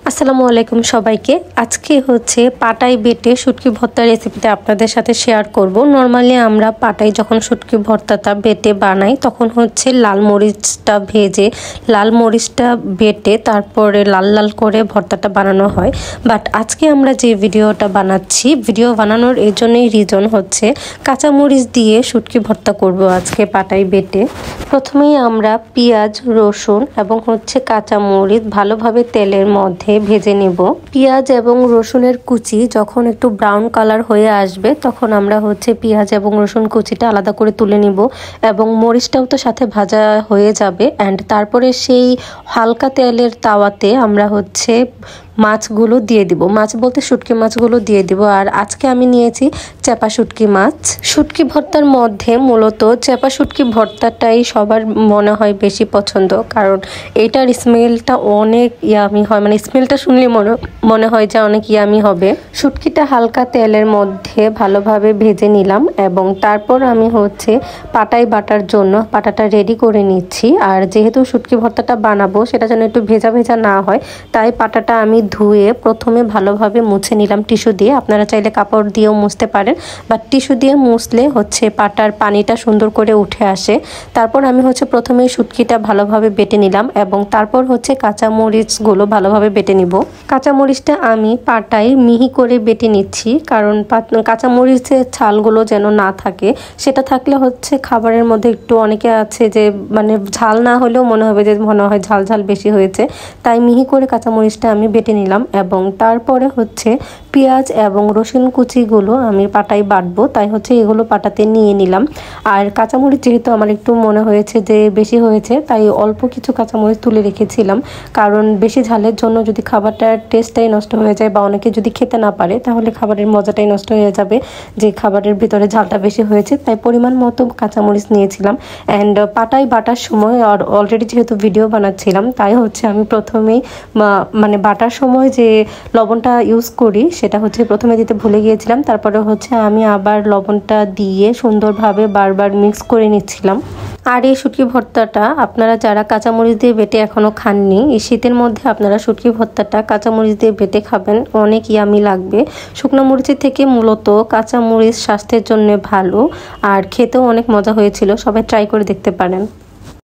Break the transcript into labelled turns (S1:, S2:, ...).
S1: আসসালামু আলাইকুম সবাইকে। আজকে হচ্ছে পাটাই বেটে শুটকি ভর্তা রেসিপিটা আপনাদের সাথে শেয়ার করব। নর্মালি আমরা পাটাই যখন শুটকি ভর্তাটা বেটে বানাই তখন হচ্ছে লাল মরিচটা ভেজে লাল মরিচটা বেটে তারপরে লাল লাল করে ভর্তাটা বানানো হয়। বাট আজকে আমরা যে ভিডিওটা বানাচ্ছি, ভিডিও বানানোর এই জন্যই রিজন হচ্ছে কাঁচামরিচ দিয়ে শুটকি ভর্তা করব আজকে পাটাই বেটে। প্রথমেই আমরা পেঁয়াজ, রসুন এবং হচ্ছে কাঁচামরিচ ভালোভাবে তেলের মধ্যে ভেজে নেব। পেঁয়াজ এবং রসুনের কুচি যখন একটু ব্রাউন কালার হয়ে আসবে তখন আমরা হচ্ছে পেঁয়াজ এবং রসুন কুচিটা আলাদা করে তুলে নিব এবং মরিচটাও তো সাথে ভাজা হয়ে যাবে। অ্যান্ড তারপরে সেই হালকা তেলের তাওয়াতে আমরা হচ্ছে মাছগুলো দিয়ে দিব। মাছ বলতে শুটকি মাছগুলো দিয়ে দিব। আর আজকে আমি নিয়েছি চেপা শুটকি মাছ। শুটকি ভর্তার মধ্যে মূলত চেপা শুটকি ভর্তাটাই সবার মনে হয় বেশি পছন্দ, কারণ এটার স্মেলটা অনেক ইয়ামি হয়, মানে স্মেলটা শুনলে মনে হয় যে অনেক ইয়ামি হবে। শুটকিটা হালকা তেলের মধ্যে ভালোভাবে ভেজে নিলাম এবং তারপর আমি হচ্ছে পাটাই বাটার জন্য পাটাটা রেডি করে নিচ্ছি। আর যেহেতু শুটকি ভর্তাটা বানাবো সেটা যেন একটু ভেজা ভেজা না হয়, তাই পাটাটা আমি ধুয়ে প্রথমে ভালোভাবে মুছে নিলাম টিস্যু দিয়ে। আপনারা চাইলে কাপড় দিয়েও মুছতে পারেন, বাট টিস্যু দিয়ে মুছলে হচ্ছে পাটার পানিটা সুন্দর করে উঠে আসে। তারপর আমি হচ্ছে প্রথমে শুটকিটা ভালোভাবে বেটে নিলাম এবং তারপর হচ্ছে কাঁচামরিচগুলো ভালোভাবে বেটে নিব। কাঁচামরিচটা আমি পাটায় মিহি করে বেটে নিচ্ছি, কারণ কাঁচামরিচের ছালগুলো যেন না থাকে। সেটা থাকলে হচ্ছে খাবারের মধ্যে একটু অনেকে আছে যে মানে ঝাল না হলেও মনে হবে যে মনে হয় ঝাল ঝাল বেশি হয়েছে, তাই মিহি করে কাঁচামরিচটা আমি বেটে নিলাম এবং তারপরে হচ্ছে পেঁয়াজ এবং রসুন কুচিগুলো আমি পাটায় বাটবো, তাই হচ্ছে এগুলো পাটাতে নিয়ে নিলাম। আর কাঁচামরিচ যেহেতু আমার একটু মনে হয়েছে যে বেশি হয়েছে, তাই অল্প কিছু কাঁচামরিচ তুলে রেখেছিলাম, কারণ বেশি ঝালের জন্য যদি খাবারটার টেস্টটাই নষ্ট হয়ে যায় বা অনেকে যদি খেতে না পারে তাহলে খাবারের মজাটাই নষ্ট হয়ে যাবে যে খাবারের ভিতরে ঝালটা বেশি হয়েছে। তাই পরিমাণ মতো কাঁচামরিচ নিয়েছিলাম। অ্যান্ড পাটায় বাটার সময় আর অলরেডি যেহেতু ভিডিও বানাচ্ছিলাম তাই হচ্ছে আমি প্রথমেই মানে বাটার সময় যে লবণটা ইউজ করি সেটা হচ্ছে প্রথমে দিতে ভুলে গিয়েছিলাম। তারপরে হচ্ছে আমি আবার লবণটা দিয়ে সুন্দরভাবে বারবার মিক্স করে নিচ্ছিলাম। আর এই শুটকি ভর্তাটা আপনারা যারা কাঁচামরিচ দিয়ে বেটে এখনও খাননি, এই শীতের মধ্যে আপনারা শুটকি ভর্তাটা কাঁচামরিচ দিয়ে বেটে খাবেন, অনেক ইয়ামি লাগবে। শুকনো মরিচের থেকে মূলত কাঁচামরিচ স্বাস্থ্যের জন্য ভালো আর খেতেও অনেক মজা হয়েছিল। সবাই ট্রাই করে দেখতে পারেন।